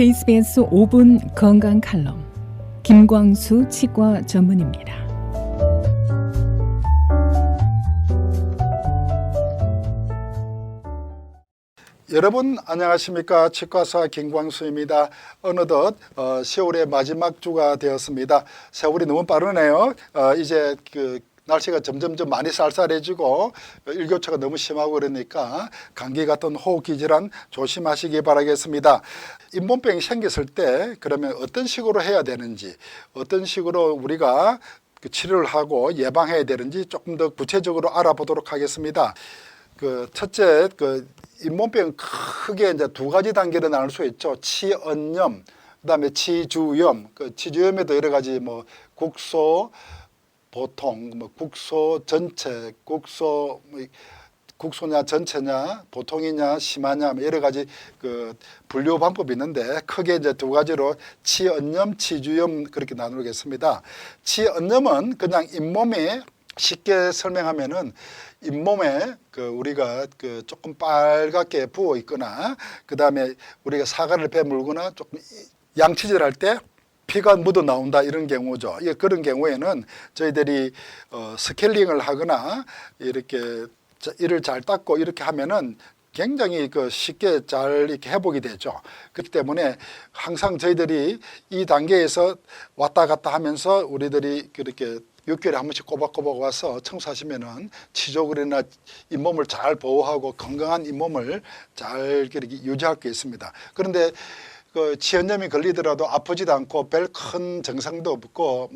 KBS 5분 건강 칼럼 김광수 치과 전문입니다. 여러분 안녕하십니까? 치과의사 김광수입니다. 어느덧 10월의 마지막 주가 되었습니다. 세월이 너무 빠르네요. 이제 날씨가 점점점 많이 쌀쌀해지고 일교차가 너무 심하고 그러니까 감기 같은 호흡기 질환 조심하시기 바라겠습니다. 잇몸병이 생겼을 때 그러면 어떤 식으로 해야 되는지, 어떤 식으로 우리가 치료를 하고 예방해야 되는지 조금 더 구체적으로 알아보도록 하겠습니다. 첫째, 잇몸병은 크게 이제 두 가지 단계로 나눌 수 있죠. 치언염, 그다음에 치주염. 치주염에도 여러 가지 국소, 보통, 국소 전체, 국소냐 전체냐, 보통이냐 심하냐 여러 가지 분류 방법이 있는데 크게 이제 두 가지로 치언염, 치주염 그렇게 나누겠습니다. 치언염은 그냥 잇몸에 쉽게 설명하면은 잇몸에 우리가 조금 빨갛게 부어 있거나 그다음에 우리가 사과를 베물거나 조금 양치질할 때 피가 묻어 나온다 이런 경우죠. 그런 경우에는 저희들이 스케일링을 하거나 이렇게 이를 잘 닦고 이렇게 하면은 굉장히 쉽게 잘 이렇게 회복이 되죠. 그렇기 때문에 항상 저희들이 이 단계에서 왔다 갔다 하면서 우리들이 그렇게 6개월에 한 번씩 꼬박꼬박 와서 청소하시면은 치조골이나 잇몸을 잘 보호하고 건강한 잇몸을 잘 이렇게 유지할 게 있습니다. 그런데 치언염이 걸리더라도 아프지도 않고 별 큰 증상도 없고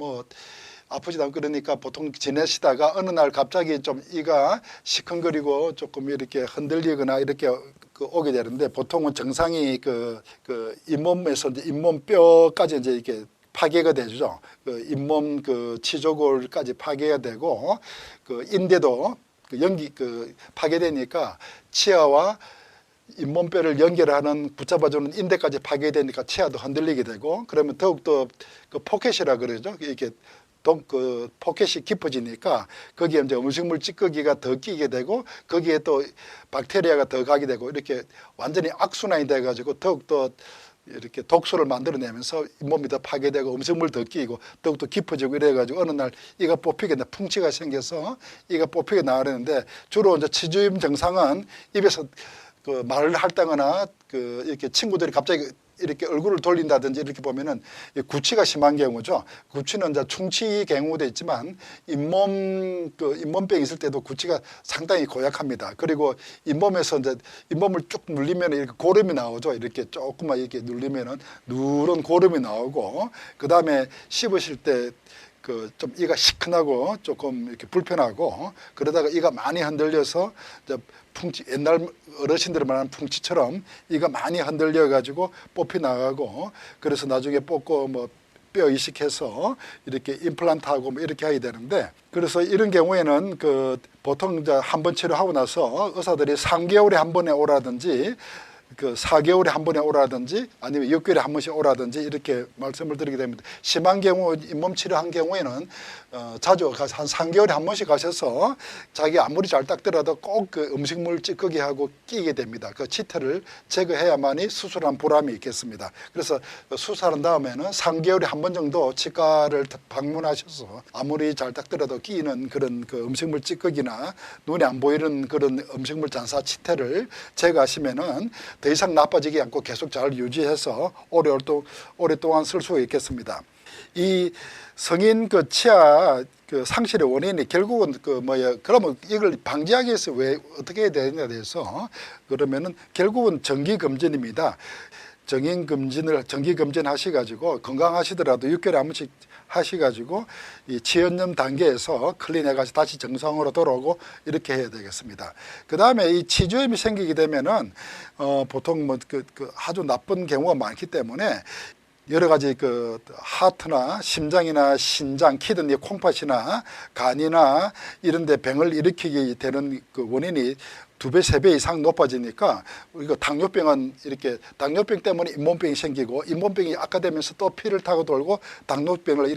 아프지도 않고 그러니까 보통 지내시다가 어느 날 갑자기 좀 이가 시큰거리고 조금 이렇게 흔들리거나 이렇게 오게 되는데 보통은 증상이 잇몸에서 이제 잇몸뼈까지 이제 이렇게 파괴가 되죠. 잇몸 치조골까지 파괴가 되고 인대도 파괴되니까 치아와 잇몸뼈를 연결하는 붙잡아주는 인대까지 파괴되니까 치아도 흔들리게 되고 그러면 더욱더 포켓이라 그러죠. 이렇게 포켓이 깊어지니까 거기에 이제 음식물 찌꺼기가 더 끼게 되고 거기에 또 박테리아가 더 가게 되고 이렇게 완전히 악순환이 돼가지고 더욱더 이렇게 독소를 만들어내면서 잇몸이 더 파괴되고 음식물 더 끼고 더욱더 깊어지고 이래가지고 어느 날 이가 뽑히게 풍치가 생겨서 이가 뽑히게 나가는데 주로 이제 치주염 증상은 입에서 말을 할 때거나 이렇게 친구들이 갑자기 이렇게 얼굴을 돌린다든지 이렇게 보면은 구취가 심한 경우죠. 구취는 이제 충치 경우도 있지만 잇몸병이 있을 때도 구취가 상당히 고약합니다. 그리고 잇몸에서 이제 잇몸을 쭉 눌리면 이렇게 고름이 나오죠. 이렇게 조금만 이렇게 눌리면은 누런 고름이 나오고 그 다음에 씹으실 때 좀 이가 시큰하고 조금 이렇게 불편하고 그러다가 이가 많이 흔들려서 이제 풍치, 옛날 어르신들이 말하는 풍치처럼 이가 많이 흔들려 가지고 뽑히 나가고 그래서 나중에 뽑고 뼈 이식해서 이렇게 임플란트하고 이렇게 해야 되는데 그래서 이런 경우에는 보통 이제 한 번 치료하고 나서 의사들이 3개월에 한 번에 오라든지 4개월에 한 번에 오라든지 아니면 6개월에 한 번씩 오라든지 이렇게 말씀을 드리게 됩니다. 심한 경우 잇몸 치료한 경우에는 자주 가서 한 3개월에 한 번씩 가셔서 자기 아무리 잘 닦더라도 꼭 음식물 찌꺼기하고 끼게 됩니다. 그 치태를 제거해야만이 수술한 보람이 있겠습니다. 그래서 수술한 다음에는 3개월에 한 번 정도 치과를 방문하셔서 아무리 잘 닦더라도 끼는 그런 음식물 찌꺼기나 눈에 안 보이는 그런 음식물 잔사 치태를 제거하시면은 더 이상 나빠지지 않고 계속 잘 유지해서 오랫동안 쓸 수 있겠습니다. 이 성인 치아 상실의 원인이 결국은 그러면 이걸 방지하기 위해서 어떻게 해야 되느냐에 대해서 그러면은 결국은 정기검진입니다. 정기검진 하셔가지고 건강하시더라도 6개월에 한 번씩 하셔가지고 이 치언염 단계에서 클린해가지고 다시 정상으로 돌아오고 이렇게 해야 되겠습니다. 그 다음에 이 치주염이 생기게 되면은 보통 아주 나쁜 경우가 많기 때문에 여러 가지 하트나 심장이나 신장, 키드니, 콩팥이나 간이나 이런 데 병을 일으키게 되는 원인이 2배, 3배 이상 높아지니까 우리가 당뇨병은 이렇게 당뇨병 때문에 잇몸병이 생기고 잇몸병이 악화되면서 또 피를 타고 돌고 당뇨병을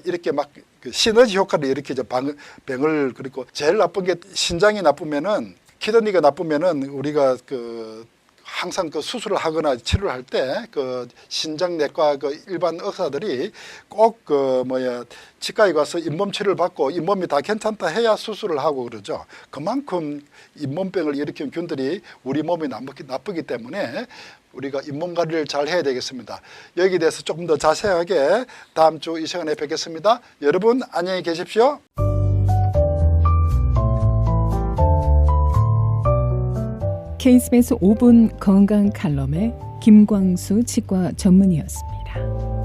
이렇게 막 시너지 효과를 일으키죠. 병을 그리고 제일 나쁜 게 신장이 나쁘면은 키드니가 나쁘면은 우리가 항상 그 수술을 하거나 치료를 할 때 그 신장내과 그 일반 의사들이 꼭 그 치과에 가서 잇몸 치료를 받고 잇몸이 다 괜찮다 해야 수술을 하고 그러죠. 그만큼 잇몸병을 일으키는 균들이 우리 몸에 나쁘기 때문에 우리가 잇몸 관리를 잘 해야 되겠습니다. 여기에 대해서 조금 더 자세하게 다음 주 이 시간에 뵙겠습니다. 여러분 안녕히 계십시오. KBS 5분 건강 칼럼의 김광수 치과 전문의였습니다.